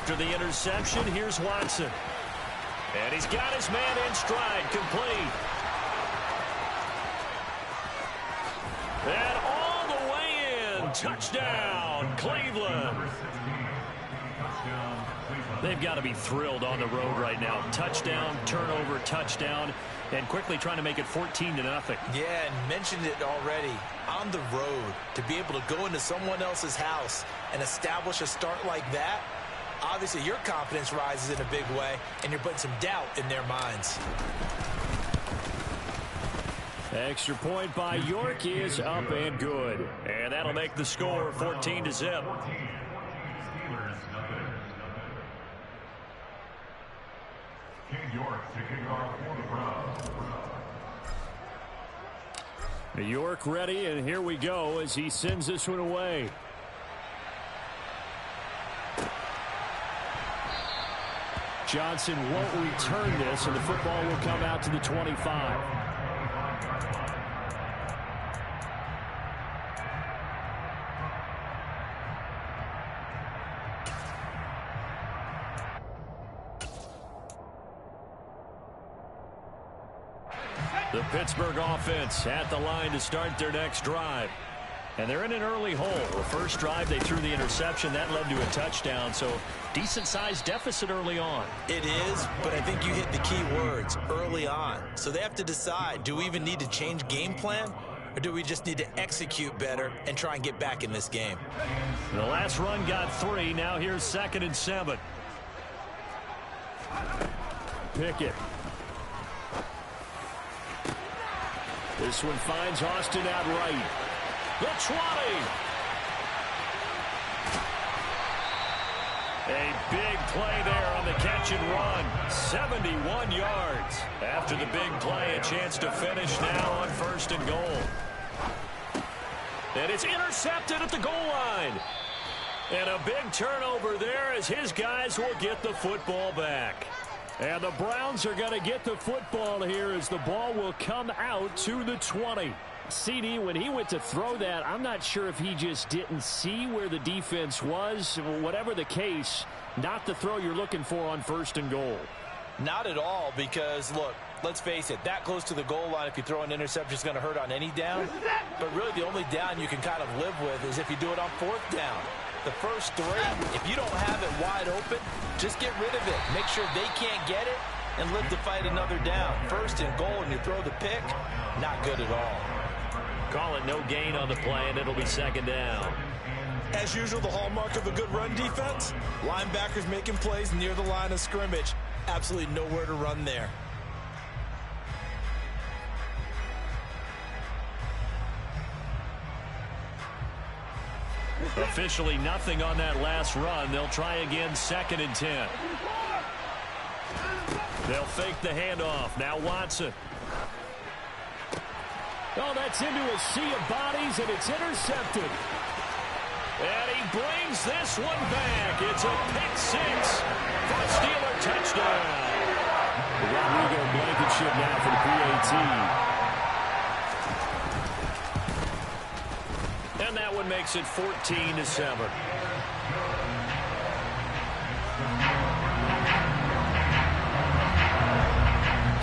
After the interception, here's Watson. And he's got his man in stride, complete. And all the way in. Touchdown, Cleveland. They've got to be thrilled on the road right now. Touchdown, turnover, touchdown, and quickly trying to make it 14-0. Yeah, and mentioned it already. On the road, to be able to go into someone else's house and establish a start like that, obviously your confidence rises in a big way, and you're putting some doubt in their minds. Extra point by York is up and good. And that'll make the score 14-0. York ready, and here we go as he sends this one away. Johnson won't return this, and the football will come out to the 25. The Pittsburgh offense at the line to start their next drive. And they're in an early hole. The first drive, they threw the interception. That led to a touchdown, so decent-sized deficit early on. It is, but I think you hit the key words, early on. So they have to decide, do we even need to change game plan, or do we just need to execute better and try and get back in this game? The last run got 3. Now here's 2nd and 7. Pickett. This one finds Austin out right. The 20. A big play there on the catch and run. 71 yards. After the big play, a chance to finish now on 1st and goal. And it's intercepted at the goal line. And a big turnover there as his guys will get the football back. And the Browns are going to get the football here as the ball will come out to the 20. CD, when he went to throw that, I'm not sure if he just didn't see where the defense was. Whatever the case, not the throw you're looking for on 1st and goal. Not at all, because, look, let's face it, that close to the goal line, if you throw an interception, is going to hurt on any down. But really the only down you can kind of live with is if you do it on 4th down. The first 3, if you don't have it wide open, just get rid of it. Make sure they can't get it and live to fight another down. 1st and goal, and you throw the pick, not good at all. Call it no gain on the play, and it'll be 2nd down. As usual, the hallmark of a good run defense, linebackers making plays near the line of scrimmage. Absolutely nowhere to run there. Officially nothing on that last run. They'll try again, 2nd and 10. They'll fake the handoff. Now Watson. Oh, that's into a sea of bodies, and it's intercepted. And he brings this one back. It's a pick-6 for a Steeler touchdown. Rodrigo Blankenship now for the PAT. And that one makes it 14-7.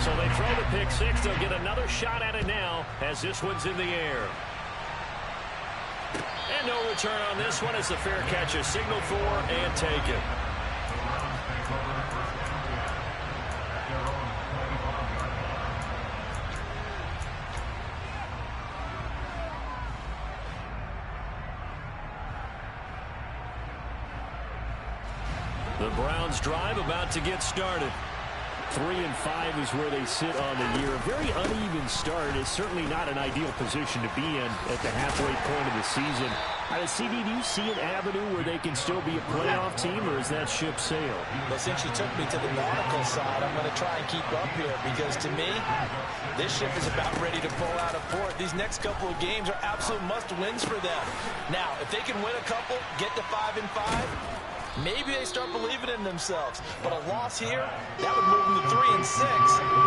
So they throw the pick-6. They'll get another shot at it now as this one's in the air. And no return on this one as the fair catch is signaled for and taken. The Browns drive about to get started. 3-5 is where they sit on the year. A very uneven start. Is certainly not an ideal position to be in at the halfway point of the season. CD, do you see an avenue where they can still be a playoff team, or is that ship sailed? Well, since you took me to the nautical side, I'm going to try and keep up here, because to me, this ship is about ready to pull out of port. These next couple of games are absolute must-wins for them. Now, if they can win a couple, get to 5-5, maybe they start believing in themselves. But a loss here, that would move them to 3-6.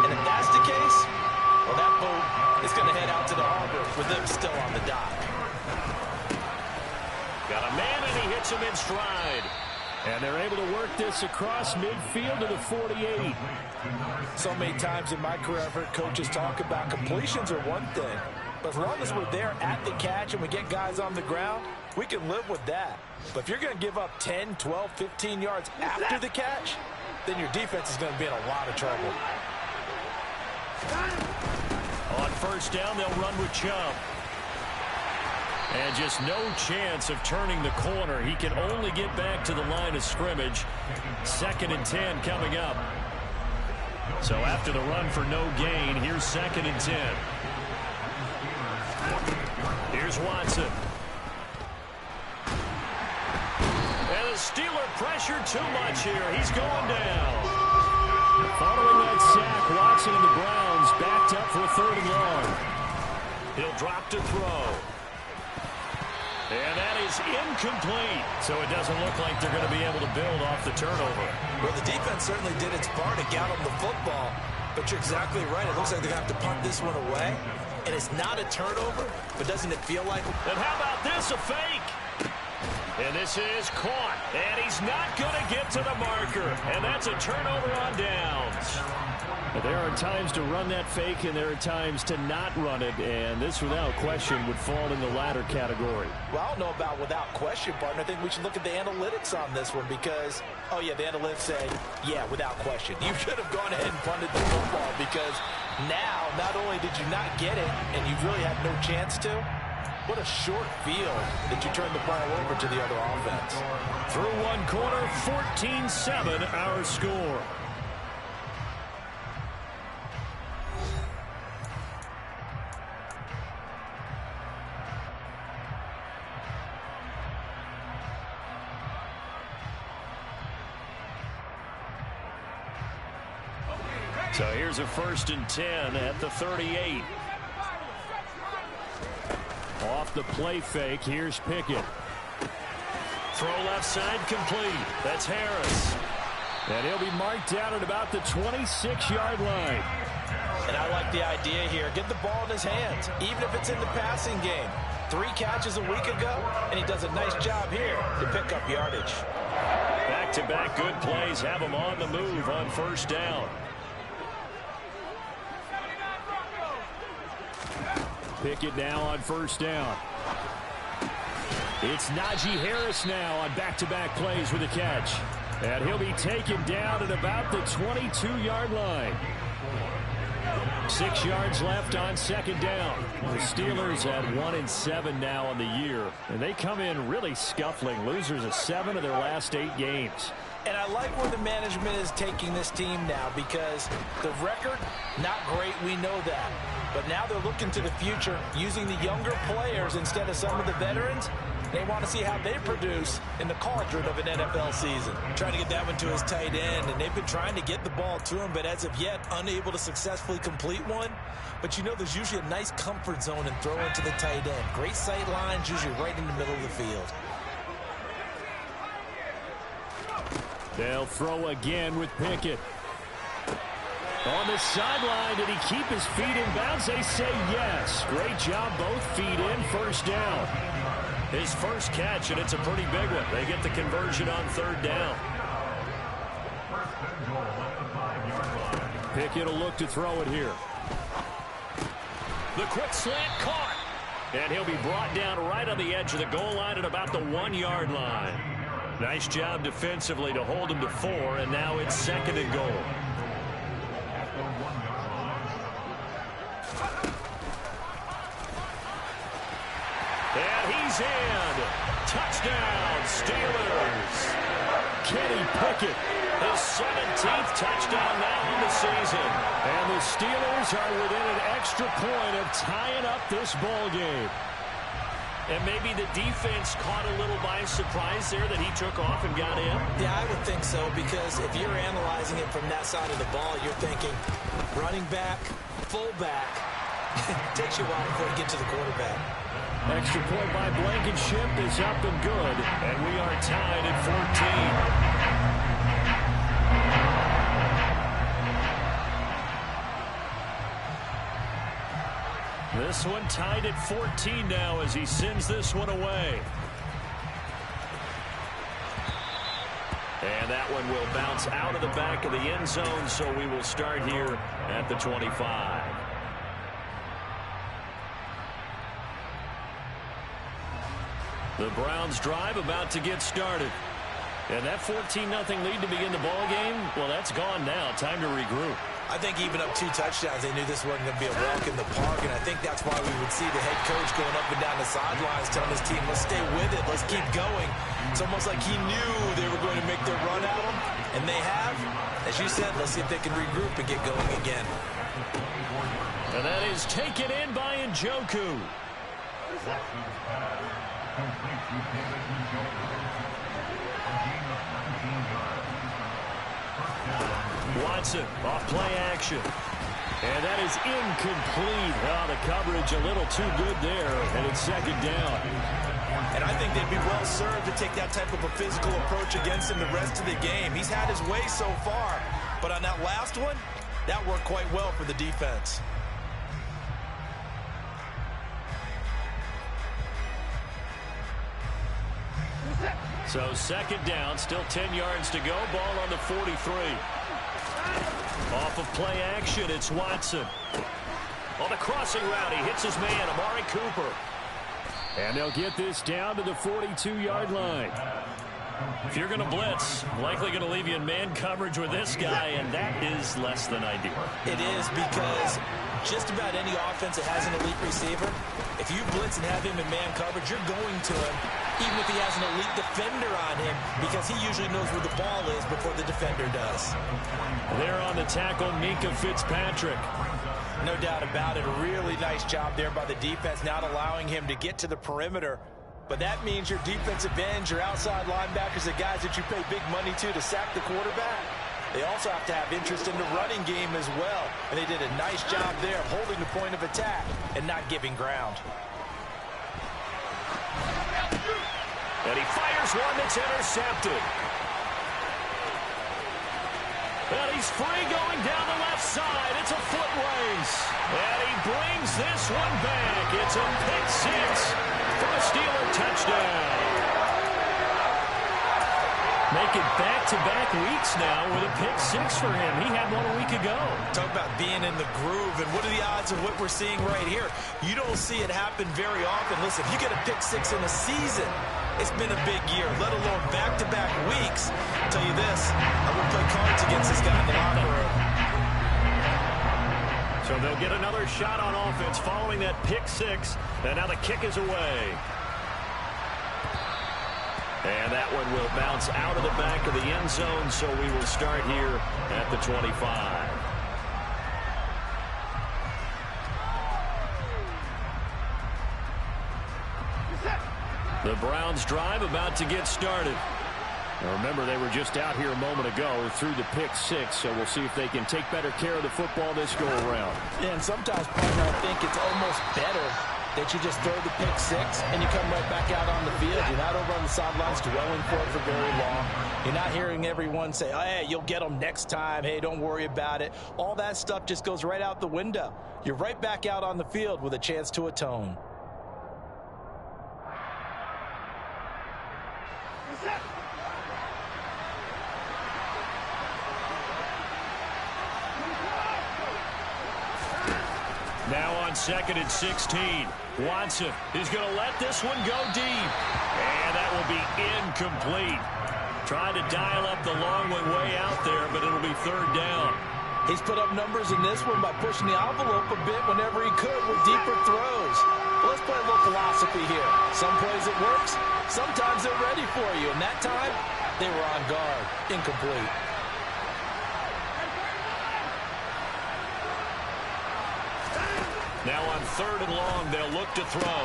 And if that's the case, well, that boat is going to head out to the harbor with them still on the dock. Got a man, and he hits him in stride. And they're able to work this across midfield to the 48. So many times in my career, I've heard coaches talk about completions are one thing. But as long as we're there at the catch and we get guys on the ground, we can live with that. But if you're going to give up 10, 12, 15 yards after the catch, then your defense is going to be in a lot of trouble. On first down, they'll run with Chubb. And just no chance of turning the corner. He can only get back to the line of scrimmage. 2nd and 10 coming up. So after the run for no gain, here's 2nd and 10. Here's Watson. And the Steeler pressure too much here. He's going down. Following that sack, Watson and the Browns backed up for 3rd and long. He'll drop to throw. And that is incomplete. So it doesn't look like they're going to be able to build off the turnover. Well, the defense certainly did its part to get them the football. But you're exactly right. It looks like they're going to have to punt this one away. And it's not a turnover, but doesn't it feel like? And how about this, a fake? And this is caught. And he's not going to get to the marker. And that's a turnover on downs. There are times to run that fake, and there are times to not run it, and this, without question, would fall in the latter category. Well, I don't know about without question, partner. I think we should look at the analytics on this one because, oh, yeah, the analytics say, yeah, without question. You should have gone ahead and punted the football because now, not only did you not get it, and you really had no chance to, what a short field that you turned the ball over to the other offense. Through one quarter, 14-7 our score. So here's a 1st and 10 at the 38. Off the play fake, here's Pickett. Throw left side complete. That's Harris. And he'll be marked down at about the 26-yard line. And I like the idea here. Get the ball in his hands, even if it's in the passing game. 3 catches a week ago, and he does a nice job here to pick up yardage. Back-to-back good plays have him on the move on 1st down. Pickett now on 1st down. It's Najee Harris now on back-to-back plays with a catch. And he'll be taken down at about the 22-yard line. 6 yards left on 2nd down. The Steelers at 1-7 now on the year. And they come in really scuffling. Losers of 7 of their last 8 games. And I like where the management is taking this team now because the record, not great, we know that. But now they're looking to the future, using the younger players instead of some of the veterans. They want to see how they produce in the cauldron of an NFL season. Trying to get that one to his tight end, and they've been trying to get the ball to him, but as of yet, unable to successfully complete one. But you know there's usually a nice comfort zone in throwing to the tight end. Great sight lines, usually right in the middle of the field. They'll throw again with Pickett. On the sideline, did he keep his feet in bounds? They say yes. Great job, both feet in, 1st down. His first catch, and it's a pretty big one. They get the conversion on 3rd down. Pickett will look to throw it here. The quick slant caught. And he'll be brought down right on the edge of the goal line at about the 1-yard line. Nice job defensively to hold him to 4, and now it's 2nd and goal. And he's in. Touchdown, Steelers. Kenny Pickett, his 17th touchdown now in the season. And the Steelers are within an extra point of tying up this ball game. And maybe the defense caught a little by surprise there that he took off and got in? Yeah, I would think so, because if you're analyzing it from that side of the ball, you're thinking running back, fullback. It takes you a while before you get to the quarterback. Extra point by Blankenship is up and good. And we are tied at 14. This one tied at 14 now as he sends this one away. And that one will bounce out of the back of the end zone, so we will start here at the 25. The Browns drive about to get started. And that 14-0 lead to begin the ball game, well, that's gone now. Time to regroup. I think even up 2 touchdowns, they knew this wasn't going to be a walk in the park, and I think that's why we would see the head coach going up and down the sidelines telling his team, let's stay with it, let's keep going. It's almost like he knew they were going to make their run at him, and they have. As you said, let's see if they can regroup and get going again. And that is taken in by Njoku. Watson off play action. And that is incomplete. Oh, the coverage a little too good there, and it's second down. And I think they'd be well served to take that type of a physical approach against him the rest of the game. He's had his way so far, but on that last one, that worked quite well for the defense. So second down, still 10 yards to go. Ball on the 43. Off of play action, it's Watson. On the crossing route, he hits his man, Amari Cooper. And they'll get this down to the 42-yard line. If you're going to blitz, likely going to leave you in man coverage with this guy, and that is less than ideal. It is, because just about any offense that has an elite receiver, if you blitz and have him in man coverage, you're going to him, even if he has an elite defender on him, because he usually knows where the ball is before the defender does. There on the tackle, Mika Fitzpatrick. No doubt about it. A really nice job there by the defense, not allowing him to get to the perimeter. But that means your defensive ends, your outside linebackers, the guys that you pay big money to sack the quarterback, they also have to have interest in the running game as well. And they did a nice job there, holding the point of attack and not giving ground. And he fires one that's intercepted. And he's free going down the left side. It's a foot race. And he brings this one back. It's a pick six for a Steeler touchdown. Making back-to-back weeks now with a pick six for him. He had one a week ago. Talk about being in the groove, and what are the odds of what we're seeing right here? You don't see it happen very often. Listen, if you get a pick six in a season, it's been a big year, let alone back-to-back weeks. I'll tell you this, I would play cards against this guy in the locker room. So they'll get another shot on offense following that pick six, and now the kick is away. And that one will bounce out of the back of the end zone, so we will start here at the 25. The Browns drive about to get started. Now remember, they were just out here a moment ago through the pick six, so we'll see if they can take better care of the football this go-around. Yeah, and sometimes, partner, I think it's almost better that you just throw the pick six and you come right back out on the field. You're not over on the sidelines dwelling for it for very long. You're not hearing everyone say, oh, hey, you'll get them next time. Hey, don't worry about it. All that stuff just goes right out the window. You're right back out on the field with a chance to atone. Now on 2nd and 16, Watson is going to let this one go deep. And that will be incomplete. Trying to dial up the long one way out there, but it'll be third down. He's put up numbers in this one by pushing the envelope a bit whenever he could with deeper throws. Well, let's play a little philosophy here. Some plays it works, sometimes they're ready for you. And that time, they were on guard. Incomplete. Now on 3rd and long, they'll look to throw.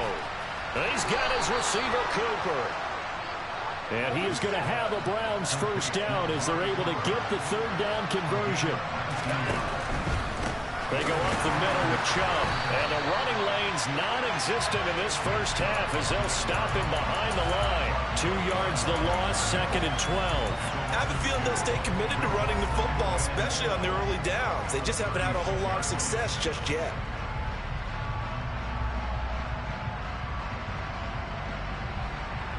And he's got his receiver, Cooper. And he is going to have a Browns first down as they're able to get the third down conversion. They go up the middle with Chubb. And the running lane's non-existent in this first half as they'll stop him behind the line. 2 yards the loss, 2nd and 12. I have a feeling they'll stay committed to running the football, especially on their early downs. They just haven't had a whole lot of success just yet.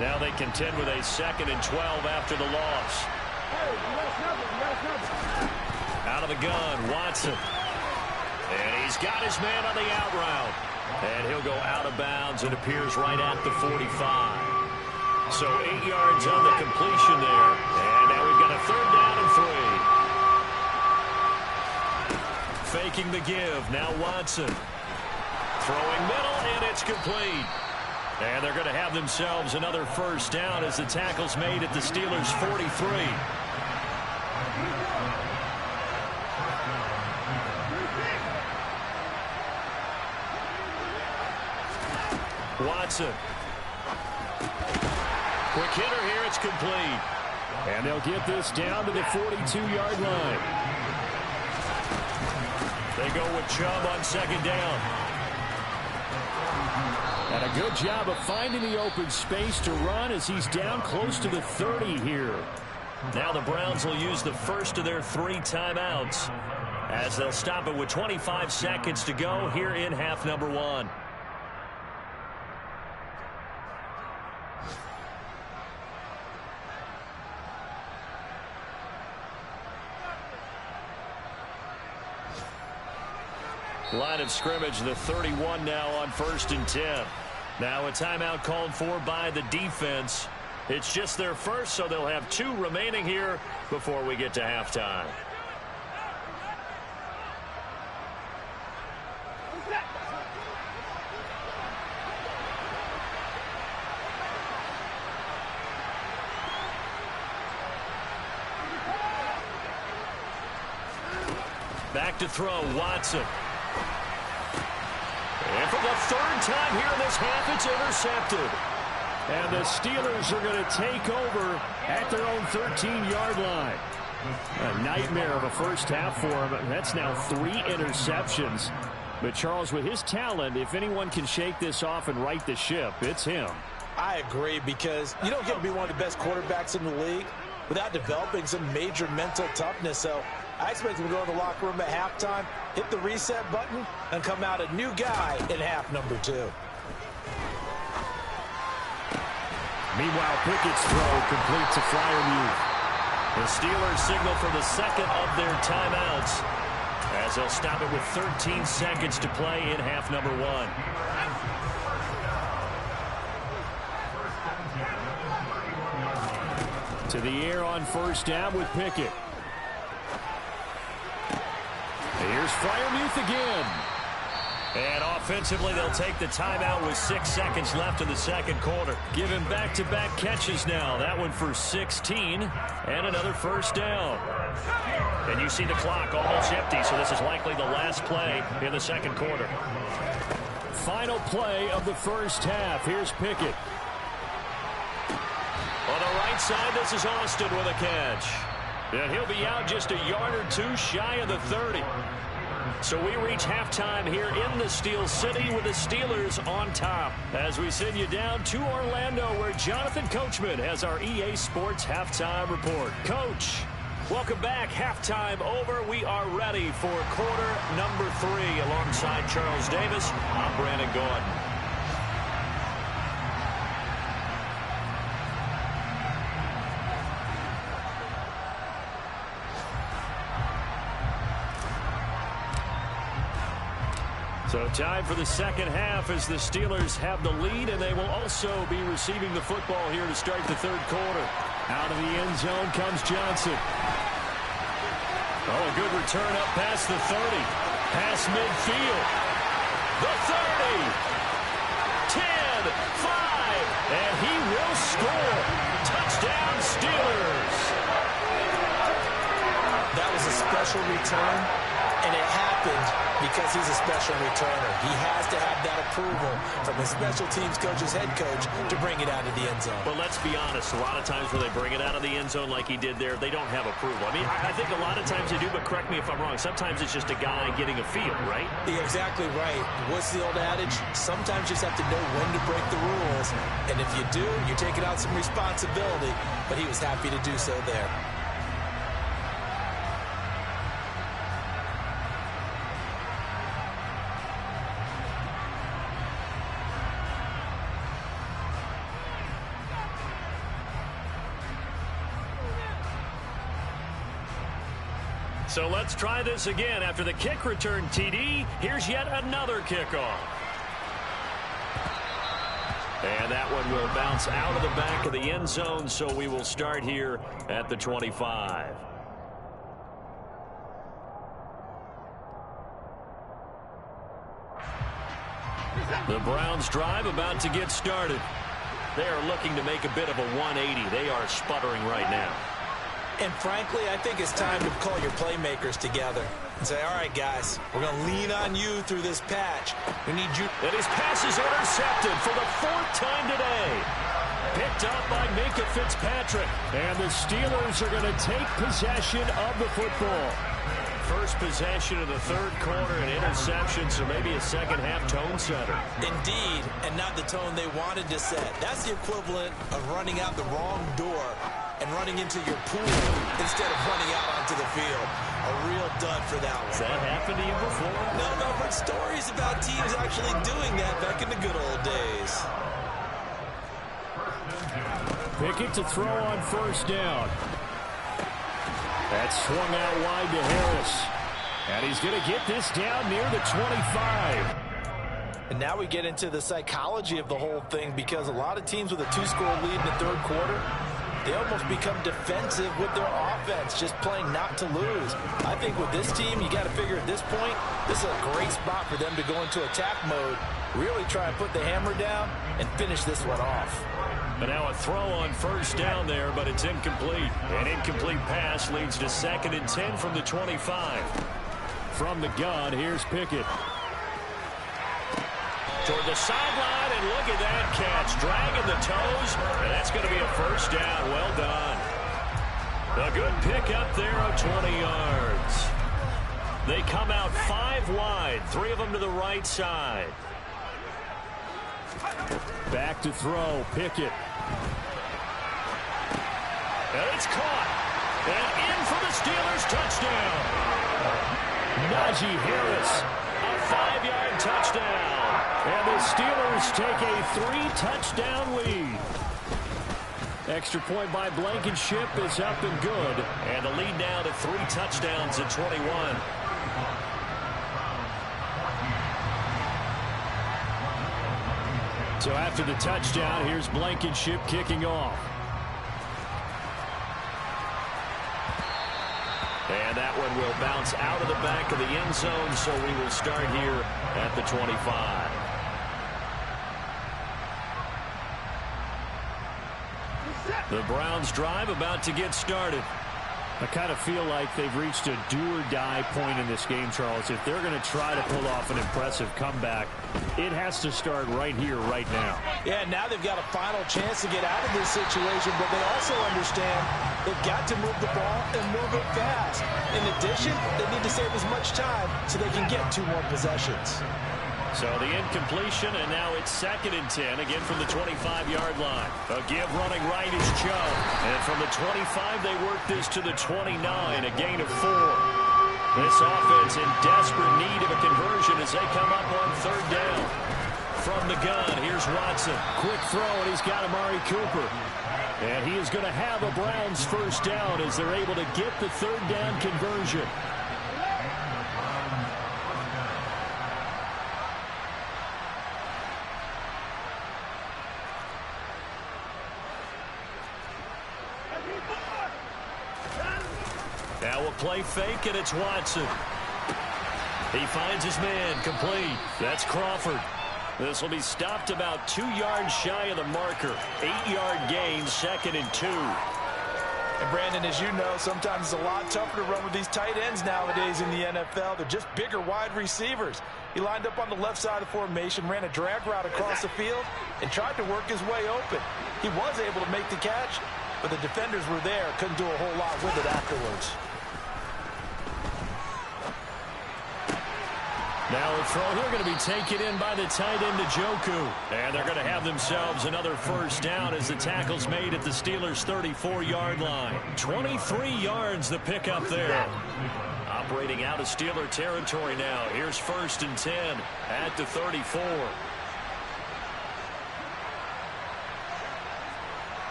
Now they contend with a 2nd and 12 after the loss. Out of the gun, Watson. And he's got his man on the out route. And he'll go out of bounds. It appears right at the 45. So 8 yards on the completion there. And now we've got a 3rd down and 3. Faking the give. Now Watson. Throwing middle, and it's complete. And they're going to have themselves another 1st down as the tackle's made at the Steelers' 43. Watson. Quick hitter here. It's complete. And they'll get this down to the 42-yard line. They go with Chubb on 2nd down. And a good job of finding the open space to run as he's down close to the 30 here. Now the Browns will use the first of their 3 timeouts as they'll stop it with 25 seconds to go here in half number 1. Line of scrimmage, the 31 now on 1st and 10. Now a timeout called for by the defense. It's just their first, so they'll have 2 remaining here before we get to halftime. Back to throw, Watson. And for the 3rd time here in this half, it's intercepted. And the Steelers are going to take over at their own 13-yard line. A nightmare of a first half for him. That's now 3 interceptions. But Charles, with his talent, if anyone can shake this off and right the ship, it's him. I agree, because you don't get to be one of the best quarterbacks in the league without developing some major mental toughness. So I expect him to go to the locker room at halftime, hit the reset button, and come out a new guy in half number 2. Meanwhile, Pickett's throw complete to Freiermuth. The Steelers signal for the 2nd of their timeouts as they'll stop it with 13 seconds to play in half number 1. To the air on 1st down with Pickett. Here's Freiermuth again. And offensively, they'll take the timeout with 6 seconds left in the 2nd quarter. Giving back-to-back catches now. That one for 16 and another 1st down. And you see the clock almost empty, so this is likely the last play in the 2nd quarter. Final play of the 1st half. Here's Pickett. On the right side, this is Austin with a catch. And he'll be out just a yard or 2 shy of the 30. So we reach halftime here in the Steel City with the Steelers on top as we send you down to Orlando, where Jonathan Coachman has our EA Sports halftime report. Coach, welcome back. Halftime over. We are ready for quarter number 3 alongside Charles Davis. I'm Brandon Gordon. So time for the 2nd half as the Steelers have the lead, and they will also be receiving the football here to start the 3rd quarter. Out of the end zone comes Johnson. Oh, a good return up past the 30. Past midfield. The 30. 10, 5, and he will score. Touchdown, Steelers. That was a special return, and it happened because he's a special returner. He has to have that approval from his special teams coach's head coach to bring it out of the end zone. But let's be honest, a lot of times when they bring it out of the end zone like he did there, they don't have approval. I mean, I think a lot of times they do, but correct me if I'm wrong. Sometimes it's just a guy getting a feel, right? You're exactly right. What's the old adage? Sometimes you just have to know when to break the rules. And if you do, you're taking out some responsibility. But he was happy to do so there. So let's try this again. After the kick return TD, here's yet another kickoff. And that one will bounce out of the back of the end zone, so we will start here at the 25. The Browns drive about to get started. They are looking to make a bit of a 180. They are sputtering right now. And frankly, I think it's time to call your playmakers together and say, all right, guys, we're going to lean on you through this patch. We need you. And his pass is intercepted for the 4th time today. Picked up by Minkah Fitzpatrick. And the Steelers are going to take possession of the football. First possession of the 3rd quarter, an interception, so maybe a second-half tone setter. Indeed, and not the tone they wanted to set. That's the equivalent of running out the wrong door and running into your pool instead of running out onto the field. A real dud for that one. Has that happened to you before? No, but stories about teams actually doing that back in the good old days. Pickett to throw on 1st down. That's swung out wide to Harris. And he's going to get this down near the 25. And now we get into the psychology of the whole thing, because a lot of teams with a 2-score lead in the 3rd quarter, they almost become defensive with their offense, just playing not to lose. I think with this team, you got to figure at this point, this is a great spot for them to go into attack mode, really try and put the hammer down and finish this one off. But now a throw on 1st down there, but it's incomplete. An incomplete pass leads to 2nd and 10 from the 25. From the gun, here's Pickett. Toward the sideline, and look at that catch. Dragging the toes, and that's going to be a 1st down. Well done. A good pick up there of 20 yards. They come out 5 wide, 3 of them to the right side. Back to throw, Pickett. And it's caught. And in for the Steelers, touchdown. Najee Harris, a 5-yard touchdown. And the Steelers take a 3-touchdown lead. Extra point by Blankenship is up and good. And the lead now to 3 touchdowns at 21. So after the touchdown, here's Blankenship kicking off. And that one will bounce out of the back of the end zone, so we will start here at the 25. The Browns drive about to get started. I kind of feel like they've reached a do-or-die point in this game, Charles. If they're going to try to pull off an impressive comeback, it has to start right here, right now. Yeah, now they've got a final chance to get out of this situation, but they also understand they've got to move the ball and move it fast. In addition, they need to save as much time so they can get 2 more possessions. So the incompletion, and now it's 2nd and 10, again from the 25-yard line. A give running right is Chubb. And from the 25, they work this to the 29, a gain of 4. This offense in desperate need of a conversion as they come up on 3rd down. From the gun, here's Watson. Quick throw, and he's got Amari Cooper. And he is going to have a Browns 1st down as they're able to get the 3rd down conversion. Now we'll play fake, and it's Watson. He finds his man, complete. That's Crawford. This will be stopped about 2 yards shy of the marker. 8-yard gain, 2nd and 2. And Brandon, as you know, sometimes it's a lot tougher to run with these tight ends nowadays in the NFL. They're just bigger wide receivers. He lined up on the left side of the formation, ran a drag route across the field, and tried to work his way open. He was able to make the catch, but the defenders were there, couldn't do a whole lot with it afterwards. Now a throw here going to be taken in by the tight end Njoku. And they're going to have themselves another 1st down as the tackle's made at the Steelers' 34-yard line. 23 yards the pickup there. Operating out of Steeler territory now. Here's 1st and 10 at the 34.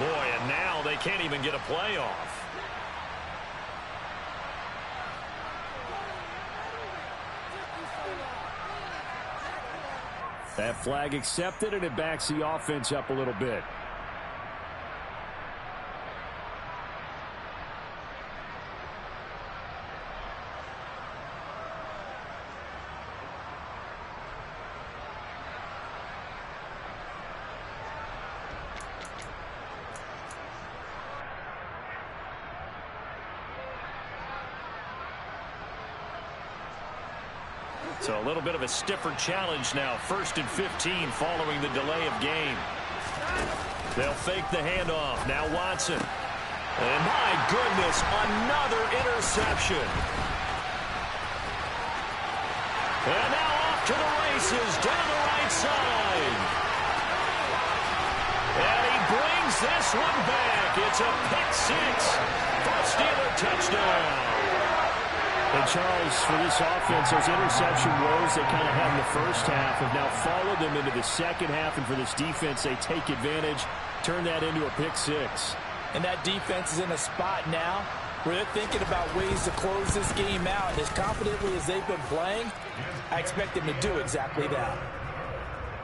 Boy, and now they can't even get a play off. That flag accepted, and it backs the offense up a little bit. So a little bit of a stiffer challenge now. 1st and 15 following the delay of game. They'll fake the handoff. Now Watson. And my goodness, another interception. And now off to the races down the right side. And he brings this one back. It's a pick six for a Steeler touchdown. And Charles, for this offense, those interception woes they kind of had in the first half have now followed them into the second half. And for this defense, they take advantage, turn that into a pick six. And that defense is in a spot now where they're thinking about ways to close this game out. And as confidently as they've been playing, I expect them to do exactly that.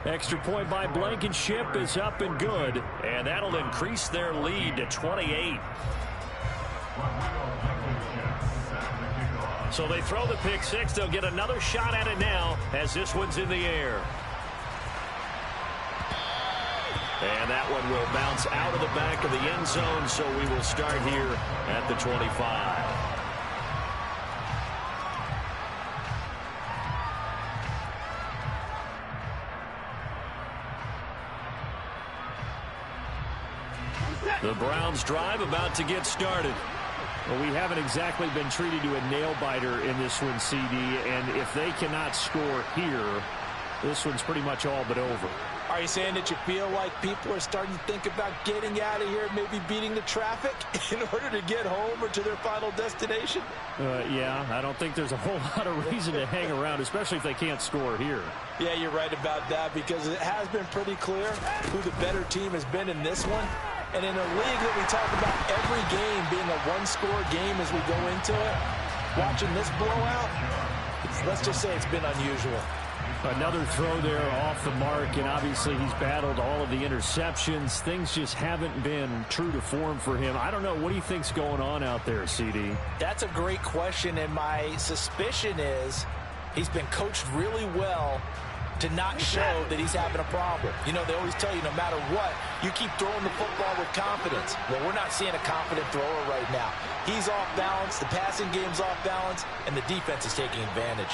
Extra point by Blankenship is up and good. And that'll increase their lead to 28. So they throw the pick six. They'll get another shot at it now as this one's in the air. And that one will bounce out of the back of the end zone, so we will start here at the 25. The Browns drive about to get started. Well, we haven't exactly been treated to a nail-biter in this one, CD, and if they cannot score here, this one's pretty much all but over. Are you saying that you feel like people are starting to think about getting out of here, maybe beating the traffic in order to get home or to their final destination? Yeah, I don't think there's a whole lot of reason to hang around, especially if they can't score here. Yeah, you're right about that, because it has been pretty clear who the better team has been in this one. And in a league that we talk about every game being a one-score game as we go into it, watching this blowout, let's just say it's been unusual. Another throw there off the mark, and obviously he's battled all of the interceptions. Things just haven't been true to form for him. I don't know. What do you think's going on out there, CD? That's a great question, and my suspicion is he's been coached really well to not show that he's having a problem. You know, they always tell you no matter what, you keep throwing the football with confidence. Well, we're not seeing a confident thrower right now. He's off balance, the passing game's off balance, and the defense is taking advantage.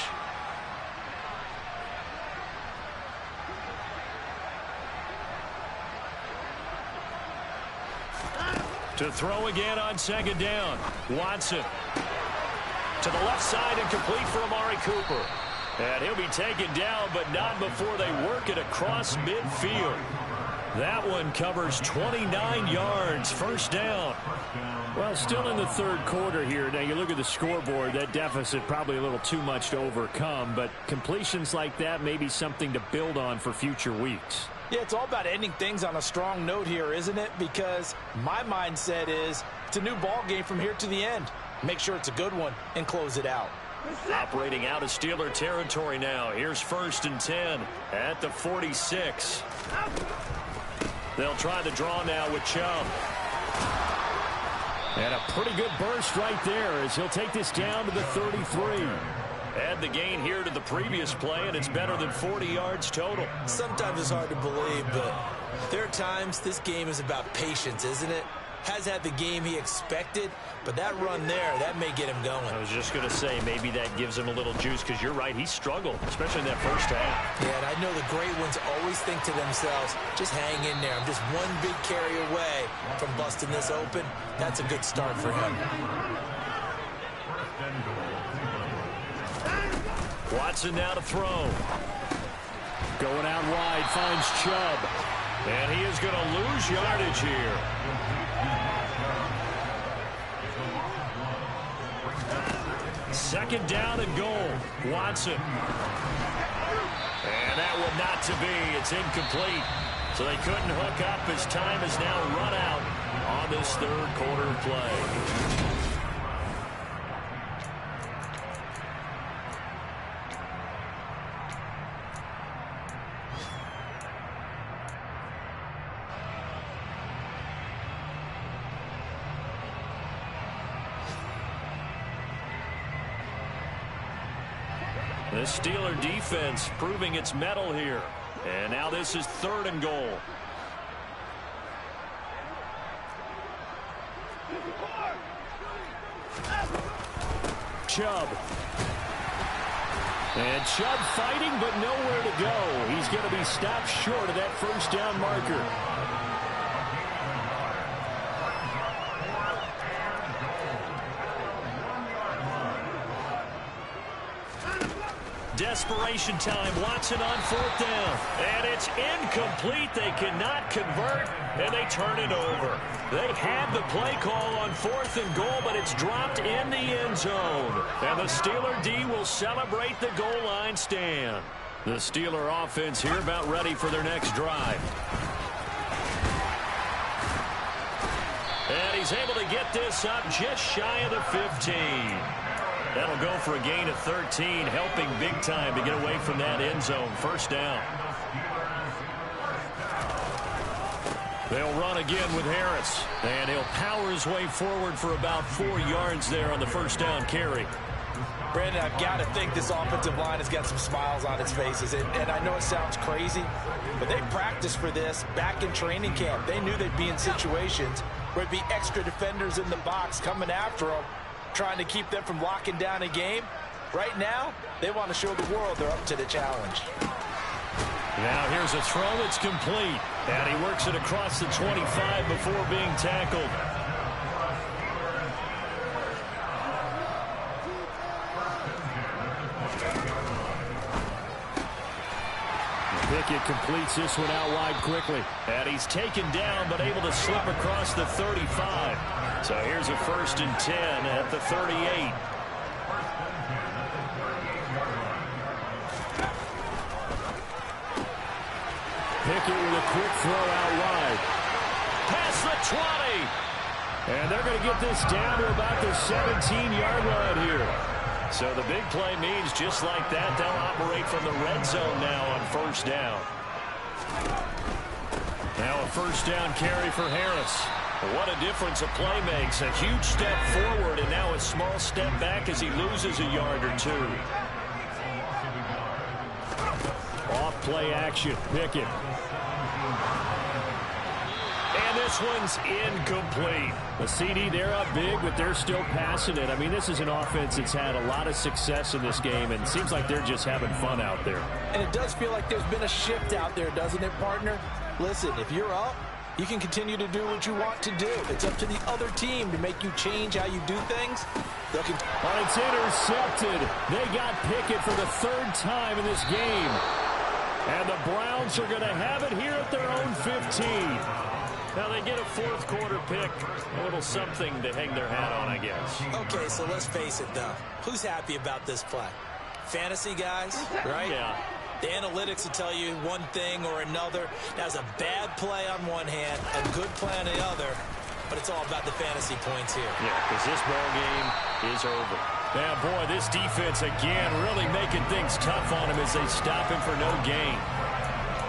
To throw again on second down. Watson. To the left side and complete for Amari Cooper. And he'll be taken down, but not before they work it across midfield. That one covers 29 yards. First down. Well, still in the third quarter here. Now, you look at the scoreboard, that deficit probably a little too much to overcome, but completions like that may be something to build on for future weeks. Yeah, it's all about ending things on a strong note here, isn't it? Because my mindset is it's a new ball game from here to the end. Make sure it's a good one and close it out. Operating out of Steeler territory now. Here's 1st and 10 at the 46. They'll try the draw now with Chubb. And a pretty good burst right there as he'll take this down to the 33. Add the gain here to the previous play, and it's better than 40 yards total. Sometimes it's hard to believe, but there are times this game is about patience, isn't it? Has had the game he expected, but that run there, that may get him going. I was just going to say, maybe that gives him a little juice, because you're right, he struggled, especially in that first half. Yeah, and I know the great ones always think to themselves, just hang in there. I'm just one big carry away from busting this open. That's a good start for him. Watson now to throw. Going out wide, finds Chubb. And he is going to lose yardage here. Second down and goal. Watson. And that one not to be. It's incomplete. So they couldn't hook up as time has now run out on this third quarter play. The Steeler defense proving its mettle here. And now this is 3rd and goal. Chubb. And Chubb fighting, but nowhere to go. He's going to be stopped short of that first down marker. Desperation time. Watson on 4th down. And it's incomplete. They cannot convert, and they turn it over. They had the play call on 4th and goal, but it's dropped in the end zone. And the Steeler D will celebrate the goal line stand. The Steeler offense here about ready for their next drive. And he's able to get this up just shy of the 15. That'll go for a gain of 13, helping big time to get away from that end zone. First down. They'll run again with Harris. And he'll power his way forward for about 4 yards there on the first down carry. Brandon, I've got to think this offensive line has got some smiles on its faces. And I know it sounds crazy, but they practiced for this back in training camp. They knew they'd be in situations where there'd be extra defenders in the box coming after them, trying to keep them from locking down a game. Right now, they want to show the world they're up to the challenge. Now here's a throw that's complete. And he works it across the 25 before being tackled. Pickett completes this one out wide quickly. And he's taken down, but able to slip across the 35. So here's a 1st and 10 at the 38. Pickett with a quick throw out wide. Past the 20. And they're going to get this down to about the 17-yard line here. So the big play means just like that, they'll operate from the red zone now on 1st down. Now a 1st down carry for Harris. What a difference a play makes. A huge step forward and now a small step back as he loses a yard or 2. Off play action. Pickett. And this one's incomplete. The CD, they're up big, but they're still passing it. I mean, this is an offense that's had a lot of success in this game, and it seems like they're just having fun out there. And it does feel like there's been a shift out there, doesn't it, partner? Listen, if you're up, you can continue to do what you want to do. It's up to the other team to make you change how you do things. But it's intercepted. They got Pickett for the 3rd time in this game. And the Browns are going to have it here at their own 15. Now they get a 4th quarter pick. A little something to hang their hat on, I guess. Okay, so let's face it, though. Who's happy about this play? Fantasy guys, right? Yeah. The analytics will tell you one thing or another. That's a bad play on one hand, a good play on the other, but it's all about the fantasy points here. Yeah, because this ball game is over. Yeah, boy, this defense again really making things tough on him as they stop him for no gain.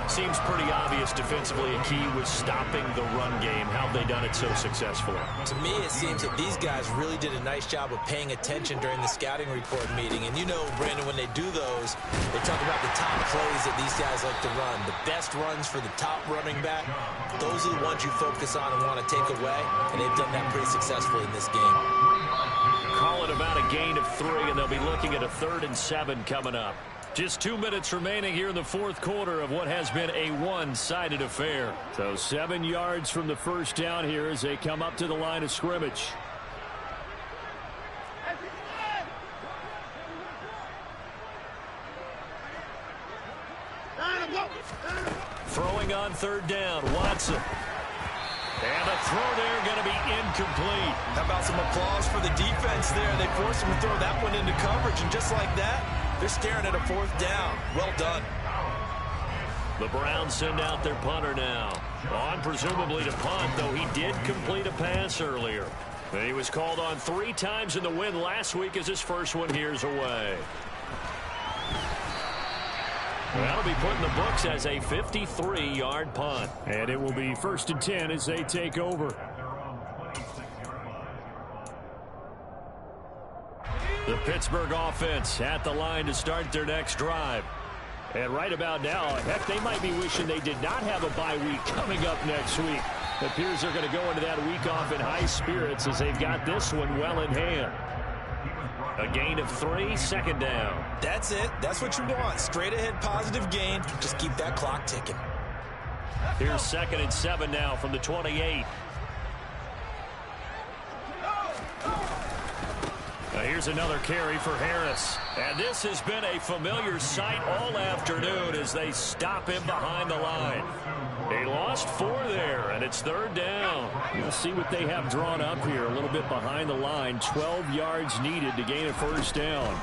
Seems pretty obvious defensively a key was stopping the run game. How have they done it so successfully? To me, it seems that these guys really did a nice job of paying attention during the scouting report meeting. And you know, Brandon, when they do those, they talk about the top plays that these guys like to run. The best runs for the top running back, those are the ones you focus on and want to take away. And they've done that pretty successfully in this game. Call it about a gain of 3, and they'll be looking at a 3rd and 7 coming up. Just 2 minutes remaining here in the 4th quarter of what has been a one-sided affair. So 7 yards from the first down here as they come up to the line of scrimmage. Throwing on 3rd down, Watson. And a throw there going to be incomplete. How about some applause for the defense there? They forced him to throw that one into coverage, and just like that, they're staring at a 4th down. Well done. The Browns send out their punter now. On presumably to punt, though he did complete a pass earlier. And he was called on 3 times in the win last week as his first one here's away. That'll be put in the books as a 53-yard punt. And it will be 1st and 10 as they take over. The Pittsburgh offense at the line to start their next drive. And right about now, heck, they might be wishing they did not have a bye week coming up next week. It appears they're going to go into that week off in high spirits as they've got this one well in hand. A gain of 3, 2nd down. That's it. That's what you want. Straight ahead positive gain. Just keep that clock ticking. Here's 2nd and 7 now from the 28. Here's another carry for Harris. And this has been a familiar sight all afternoon as they stop him behind the line. He lost 4 there, and it's 3rd down. We'll see what they have drawn up here. A little bit behind the line. 12 yards needed to gain a 1st down.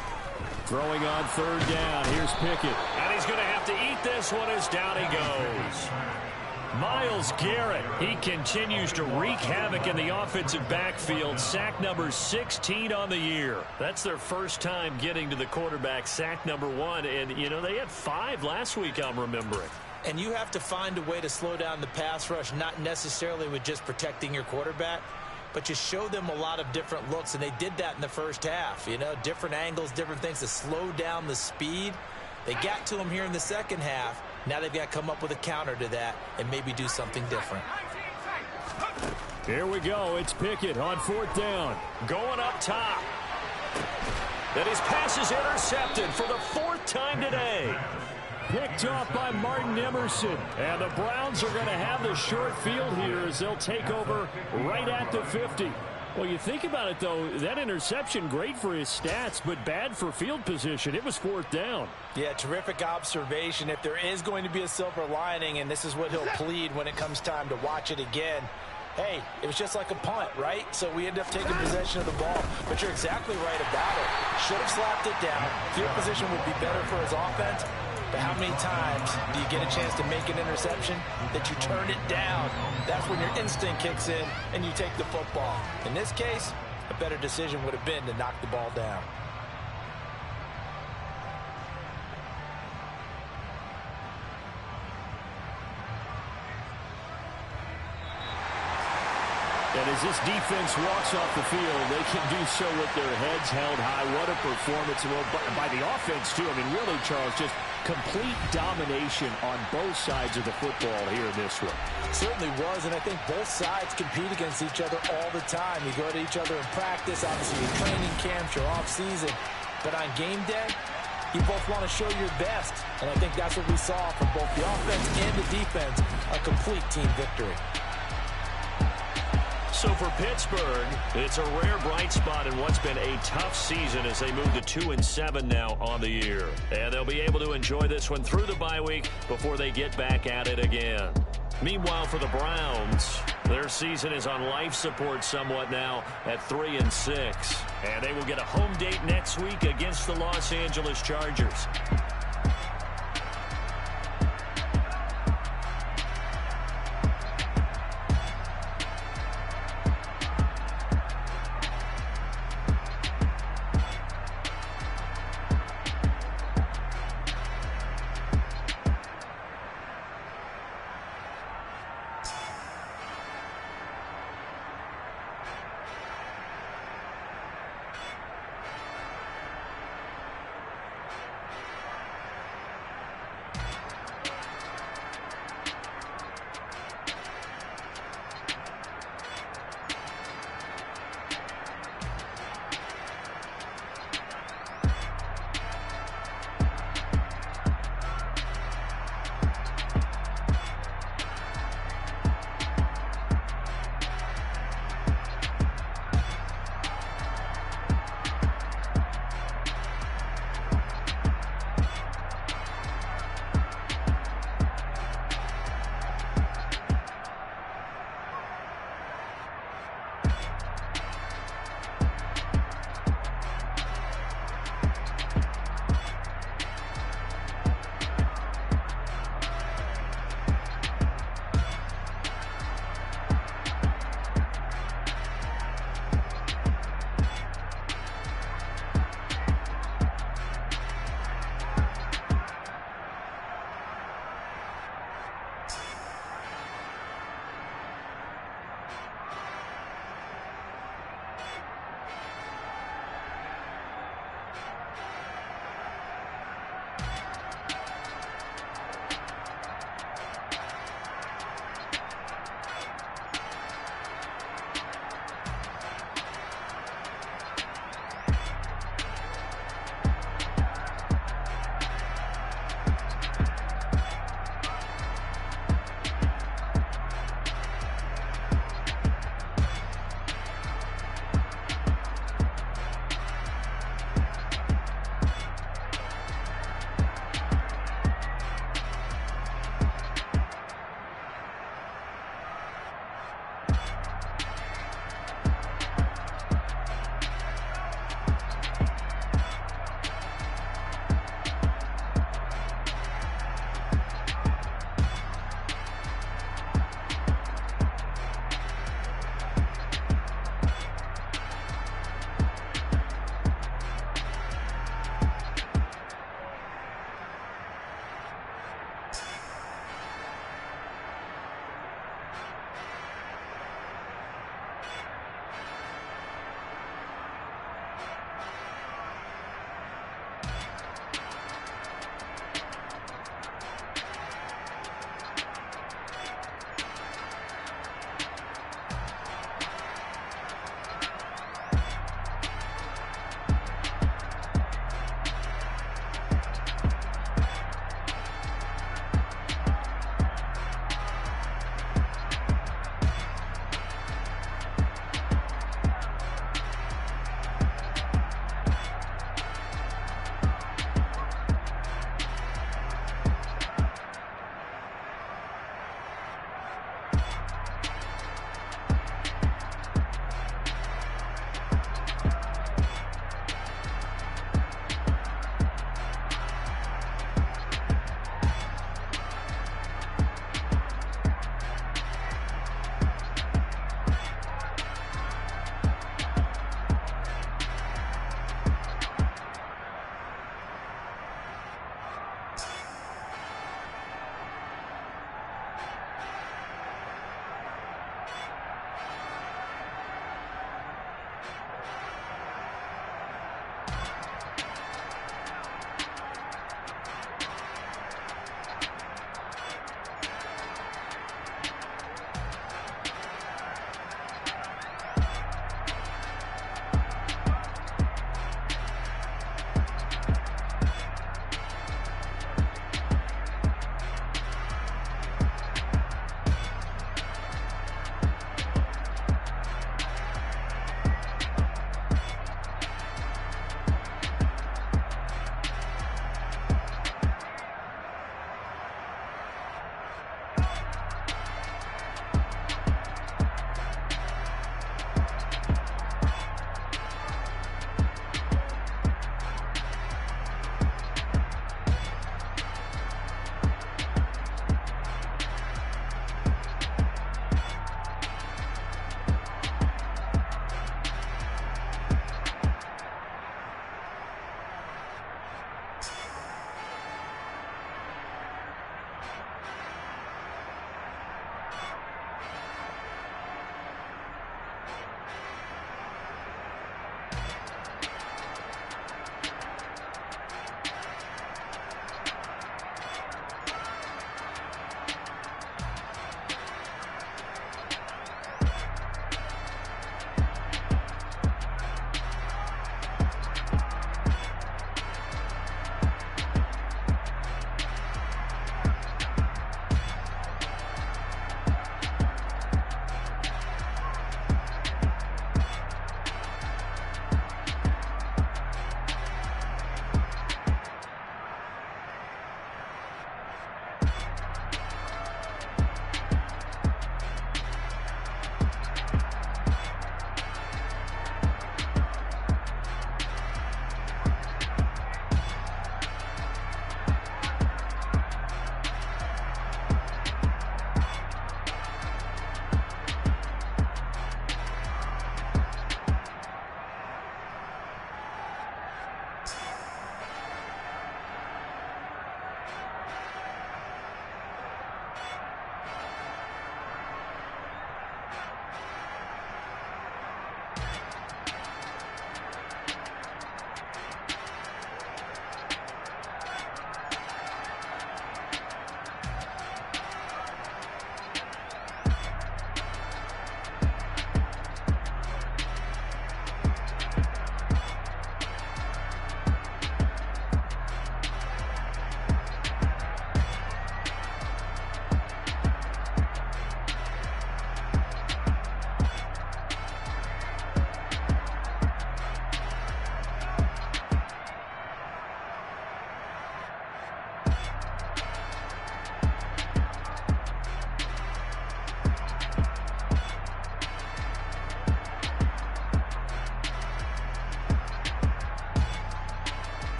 Throwing on 3rd down. Here's Pickett. And he's going to have to eat this one as down he goes. Myles Garrett, he continues to wreak havoc in the offensive backfield. Sack number 16 on the year. That's their first time getting to the quarterback, sack number 1. And, you know, they had 5 last week, I'm remembering. And you have to find a way to slow down the pass rush, not necessarily with just protecting your quarterback, but you show them a lot of different looks, and they did that in the first half. You know, different angles, different things to slow down the speed. They got to him here in the second half. Now they've got to come up with a counter to that and maybe do something different. Here we go. It's Pickett on 4th down. Going up top. And his pass is intercepted for the 4th time today. Picked off by Martin Emerson. And the Browns are going to have the short field here as they'll take over right at the 50. Well, you think about it, though, that interception, great for his stats, but bad for field position. It was 4th down. Yeah, terrific observation. If there is going to be a silver lining, and this is what he'll plead when it comes time to watch it again, hey, it was just like a punt, right? So we end up taking possession of the ball. But you're exactly right about it. Should have slapped it down. Field position would be better for his offense. But how many times do you get a chance to make an interception that you turn it down? That's when your instinct kicks in and you take the football. In this case, a better decision would have been to knock the ball down. And as this defense walks off the field, they can do so with their heads held high. What a performance by the offense, too. I mean, really, Charles, just complete domination on both sides of the football here in this one. Certainly was, and I think both sides compete against each other all the time. You go to each other in practice, obviously your training camps, your off-season. But on game day, you both want to show your best. And I think that's what we saw from both the offense and the defense, a complete team victory. So for Pittsburgh, it's a rare bright spot in what's been a tough season as they move to 2-7 now on the year. And they'll be able to enjoy this one through the bye week before they get back at it again. Meanwhile, for the Browns, their season is on life support somewhat now at 3-6. And they will get a home date next week against the Los Angeles Chargers.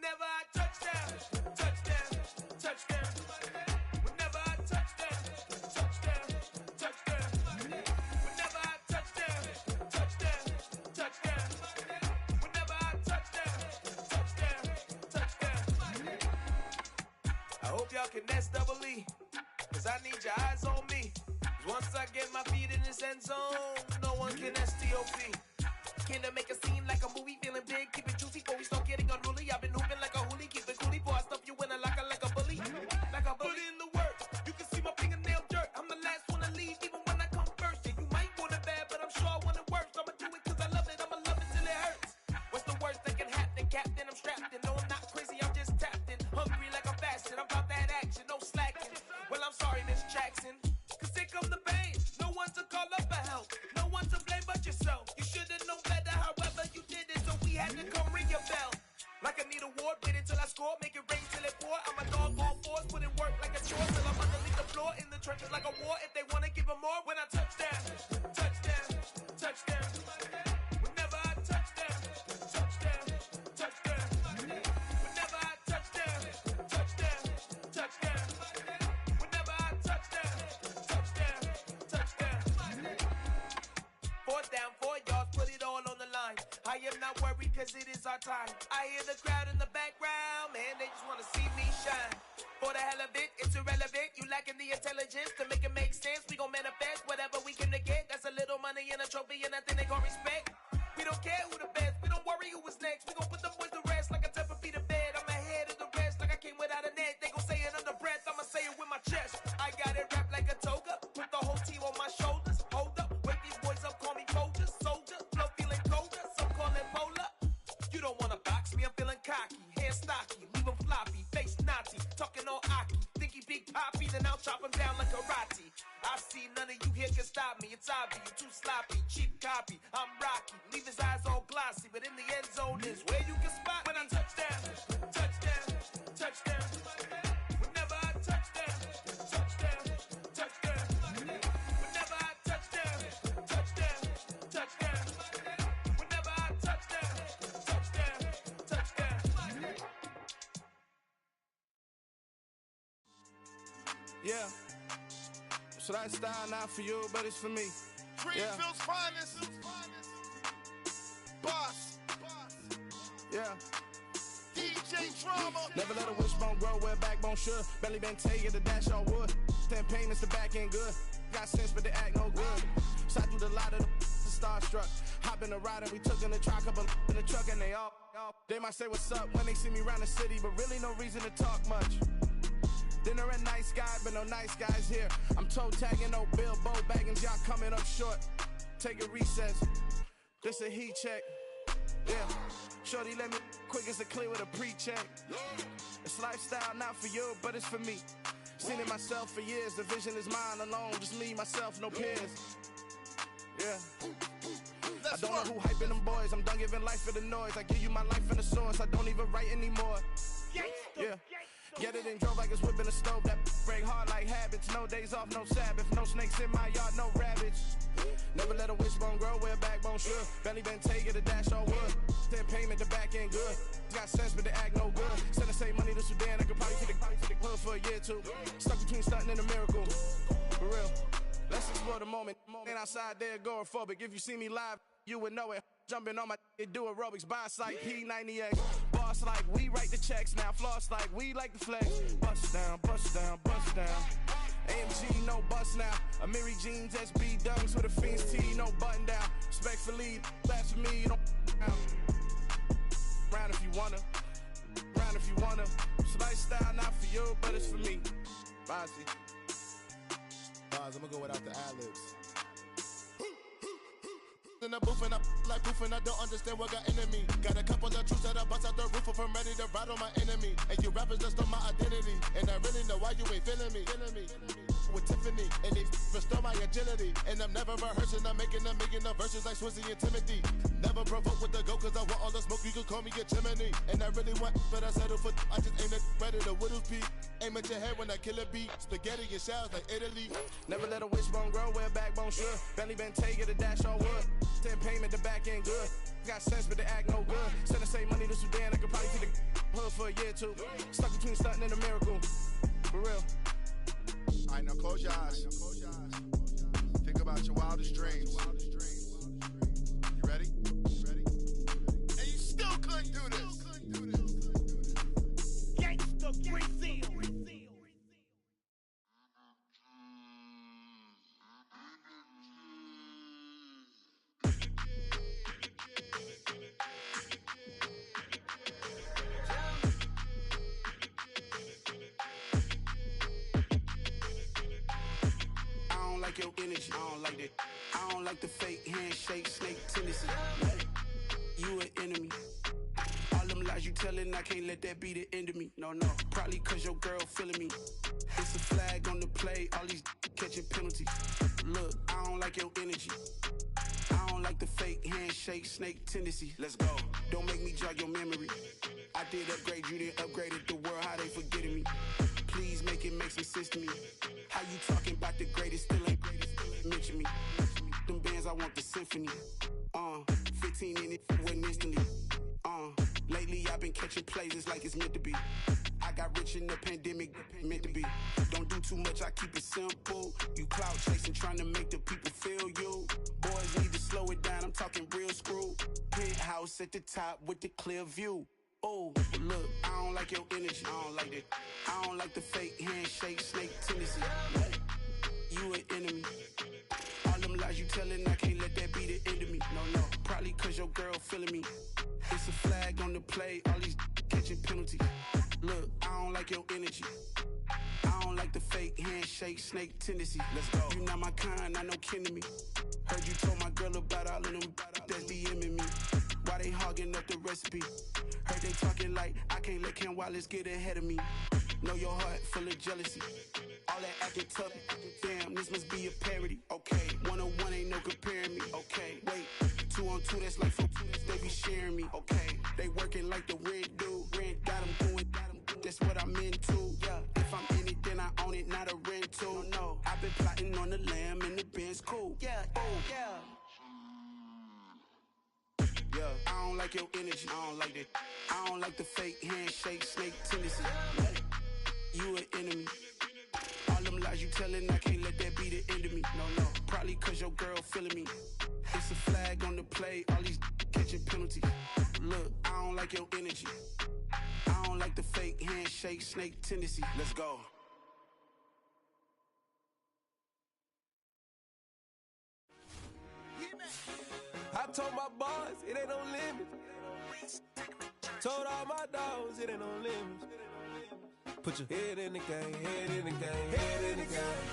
Whenever I touchdown, touchdown, touchdown. Whenever I touchdown, touchdown, touchdown. Whenever I touchdown, touchdown, touchdown. Whenever I touchdown, touchdown, touchdown. I hope y'all can nest double E, cause I need your eyes on me. Cause once I get my feet in this end zone, no one can STOP. Can I make a scene like a movie, feeling big, keep it juicy before we start getting unruly. I've been hooping like a hoolie, keep it coolie before I stuff you in a locker like a bully. Like a bully in the work, you can see my fingernail dirt. I'm the last one to leave, even when I come first. Yeah, you might want it bad, but I'm sure I want it worse. I'ma do it cause I love it, I'ma love it till it hurts. What's the worst that can happen, Captain? I'm strapped in, no I'm not crazy, I'm just tapped in. Hungry like I'm fasting, I'm about that action, no slacking. Well, I'm sorry, Miss Jackson, cause here come the pain. No one to call up for help, no one to blame but yourself. You should've known better, however you did it, so we had to come ring your bell. Like I need a ward, wait until I score, make it rain till it pour. I'm a dog on force, put in work like a chore till I'm underneath the floor, in the trenches like a war. If they wanna give them more, when I touchdown, touchdown, touchdown. Whenever I touchdown, touchdown, touchdown. Whenever I touchdown, touchdown, touchdown. Whenever I touchdown, touchdown, touchdown. 4th down, 4 yards, put it all on the line. I am not worried cause it is our time. I hear the crowd in the background, man, they just wanna see me shine. For the hell of it, it's irrelevant. You lacking the intelligence to make it make sense. We gon' manifest whatever we can to get. That's a little money and a trophy and nothing they gon' respect. We don't care who the best, we don't worry who is next. We gon' put the boys to rest like a temper feet of bed. I'm ahead of the rest like I came without a net. They gon' say it under breath, I'ma say it with my chest. I got it wrapped like a toga, put the whole team on my shoulders. Hold up, wake these boys up, call me Folger, soldier. Flow feeling colder, some call it polar. You don't wanna box me, I'm feeling cocky. Hair stocky, leave him floppy, face naughty. Talking all aki, think he big poppy, then I'll chop him down like karate. I see none of you here can stop me. It's obvious, you too sloppy, cheap copy. I'm Rocky, leave his eyes all glossy, but in the end zone is where you can spot when I touchdown, touchdown, touchdown. Whenever I touchdown, touchdown, touchdown. Whenever I touchdown, touchdown, touchdown. Whenever I touchdown, touchdown, touchdown. Yeah. So that style not for you, but it's for me. Greenfield's finest. Boss. Yeah. DJ Drama. Never let a wishbone grow where a backbone should. Belly been taking the dash all wood. 10 payments, the back end good. Got sense, but they act no good. Shot through the lot of the starstruck. Hop in the ride and we took in the truck, couple in the truck and they all. They might say what's up when they see me around the city, but really no reason to talk much. Dinner a nice guy, but no nice guys here. I'm toe tagging, no Bilbo Baggins, y'all coming up short. Take a recess, this a heat check. Yeah, shorty let me quick as a clear with a pre-check. It's lifestyle not for you, but it's for me. Seen it myself for years, the vision is mine alone. Just me, myself, no peers. Yeah. I don't know who hyping them boys, I'm done giving life for the noise. I give you my life in the source, I don't even write anymore. Yeah. Get it and drove like it's whipping a stove. That break hard like habits. No days off, no Sabbath. No snakes in my yard, no rabbits. Never let a wishbone grow where a backbone should. Belly been taking the dash all wood. 10 payment, the back end good. Got sense, but they act no good. Send the same money to Sudan. I could probably take the hood for a year or two. Stuck between stunting and a miracle. For real. Let's explore the moment. Ain't outside there agoraphobic. If you see me live, you would know it. Jumping on my do aerobics, buy site P90X. Boss like we write the checks now. Floss like we like the flex. Bust down, bust down, bust down. AMG, no bust now. Amiri jeans, SB dunks with a Fiends T, no button down. Respectfully, that's for me, you don't round if you wanna. Round if you wanna. It's lifestyle not for you, but it's for me. Bossy. Bars, I'ma go without the ad-libs. In the booth and I like proof and I don't understand what got into me. Got a couple of troops that I bust out the roof if I'm ready to ride on my enemy. And you rappers just on my identity, and I really know why you ain't feeling me. With Tiffany, and they restore my agility. And I'm never rehearsing, I'm making a million of verses like Swizzy and Timothy. Never provoke with the go, cause I want all the smoke, you can call me a chimney. And I really want, but I settle for, I just aim at ready to Whittles peak. Aim at your head when I kill a beat. Spaghetti and shells like Italy. Never let a wishbone grow where a backbone should. Belly been taking the dash all wood. 10 payment, the back end good. Got sense, but they act no good. Send the same money to Sudan, I could probably take the hood for a year or two. Stuck between stunting and a miracle. For real. All right, now close your eyes. Think about your wildest dreams. You ready? And you still couldn't do this. Gangsta Brazil. I don't like your energy. I don't like that. I don't like the fake handshake, snake tendency. You an enemy. All them lies you telling, I can't let that be the end of me. No, probably cause your girl feeling me. It's a flag on the play, all these catching penalties. Look, I don't like your energy. I don't like the fake handshake, snake tendency. Let's go. Don't make me jog your memory. I did upgrade, you didn't upgrade it. The world, how they forgetting me. Please make it make some sense to me. How you talking about the greatest, still ain't mention me. Them bands, I want the symphony. 15 in it, wasn't instantly. Lately I've been catching plays, it's like it's meant to be. I got rich in the pandemic, meant to be. Don't do too much, I keep it simple. You clout chasing, trying to make the people feel you. Boys need to slow it down, I'm talking real screw. Penthouse at the top with the clear view. Oh, look, I don't like your energy. I don't like that. I don't like the fake handshake, snake tendency. You an enemy. All them lies you telling, I can't let that be the end of me. No, probably cause your girl feeling me. It's a flag on the play, all these catching penalties. Look, I don't like your energy. I don't like the fake handshake, snake tendency. Let's go. You not my kind, I know kin to me. Heard you told my girl about all of them that's DMing me. Why they hogging up the recipe? Heard they talking like I can't let Ken Wallace get ahead of me. Know your heart full of jealousy. All that acting tough, damn, this must be a parody. Okay, 101 ain't no comparing me. Okay, wait, 2 on 2, that's like 4 they be sharing me. Okay, they working like the rent do. Rent got them going, that's what I'm into. Yeah, if I'm in it, then I own it, not a rental. No, I've been plotting on the lamb and the Benz cool. Yeah, oh, yeah. Yeah, I don't like your energy. I don't like that. I don't like the fake handshake, snake tendency. You an enemy. All them lies you telling, I can't let that be the end of me. No, probably cause your girl feeling me. It's a flag on the play, all these catching penalties. Look, I don't like your energy. I don't like the fake handshake, snake tendency. Let's go. I told my boys, it ain't no limit. Told all my dogs, it ain't no limit. Put your head in the game, head in the game, head in the game.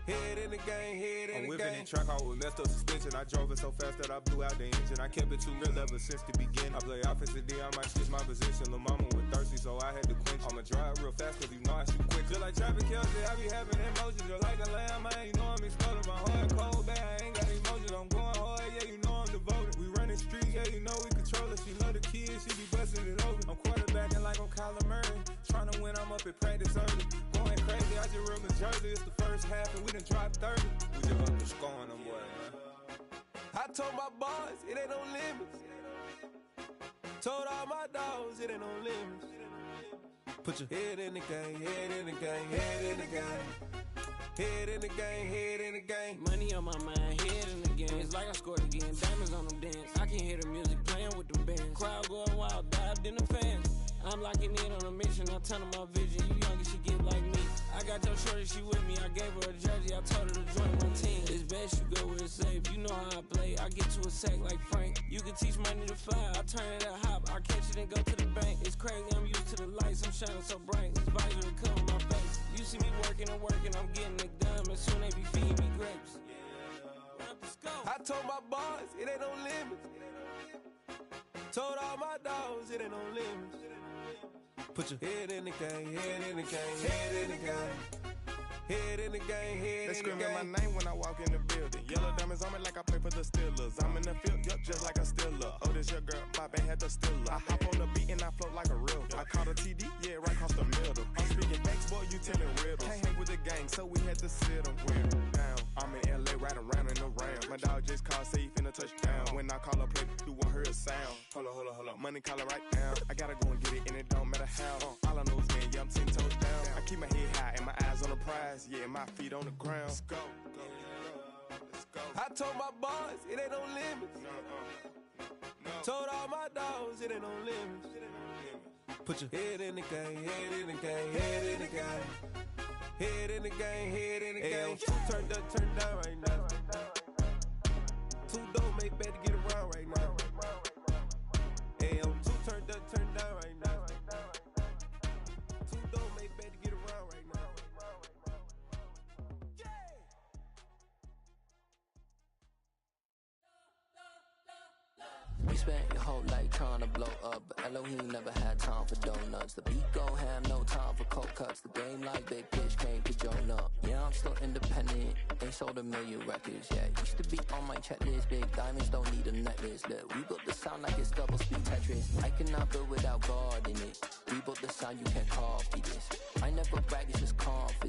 Head in the game, head in the game. I'm whipping in track out with messed up suspension. I drove it so fast that I blew out the engine. I kept it too real ever since the beginning. I play offensive D, I might switch my position. Lil' mama was thirsty, so I had to quench. I'ma drive real fast, cause you know I shoot quick. Just like traffic Kelsey, I be having emotions. Just like a lamb, man, you know I'm exploding. My heart cold, bad, I ain't got emotions. I'm going hard, yeah, you know I'm devoted. We running streets, yeah, you know we control it. She love the kids, she be busting it open. I'm quarterbacking like I'm Kyler Murray. Trying to win, I'm up at practice early. Going crazy, I just real New Jersey. It's the first half and we done dropped 30. We just up to scoring them, boy, man. I told my boys, it ain't no limits. Told all my dogs, it ain't no limits. Put your head in the game, head in the game, head in the game. Head in the game, head in the game. Money on my mind, head in the game. It's like I scored again, diamonds on them dance. I can hear the music playing with them bands. Crowd going wild, dived in the fans. I'm locking in on a mission, I tell her my vision. You young and she get like me. I got your shorty, she with me. I gave her a jersey, I told her to join my team. It's best you go where it's safe. You know how I play. I get to a sack like Frank. You can teach money to fly. I turn it a hop. I catch it and go to the bank. It's crazy, I'm used to the lights. I'm shining so bright. This visor will cover my face. You see me working and working. I'm getting it done. And soon they be feeding me grapes. I told my boys, it ain't no limits. Told all my dogs, it ain't no limits. Put your head in the game, head in the game, head in the game. Head in the game, head They in the game. screaming my name when I walk in the building. Yellow diamonds on me like I play for the Steelers. I'm in the field, yup, just like a Steeler. Oh, this your girl, Bobby had the Steeler. I hop on the beat and I float like a real. I caught a TD, yeah, right across the middle. I'm speaking facts, boy, you telling riddles. Can't hang with the gang, so we had to sit them down. I'm in LA, riding around in the round. My dog just called, say he finna touchdown. When I call a play, you won't hear a sound. Hold up, hold up. Money calling right now. I gotta go and get it, and it don't matter how. All I know is win, yeah, I'm 10 toes down. I keep my head high and my eyes on the prize. Yeah, my feet on the ground. Let's go. Let's go. I told my boys, it ain't no limits. Told all my dogs, it ain't no limits. Put your head in the game, head in the game, head in the game. Head in the game, head in the game. Two turned up, turned down right now. Two don't make bad to get around right now. Hey, I'm two turned up, turned down right now. Two don't make bad to get around right now. You spent your whole life trying to blow up, but Elohim never had time for donuts. The beat go ham, no time for cold cuts. The game like Big Pitch came to Jonah. Yeah, I'm still independent, ain't sold a million records yet. Used to be on my checklist, big diamonds don't need a necklace. Look, we built the sound like it's double speed Tetris. I cannot build without God in it. We built the sound, you can't copy this. I never brag, it's just confidence.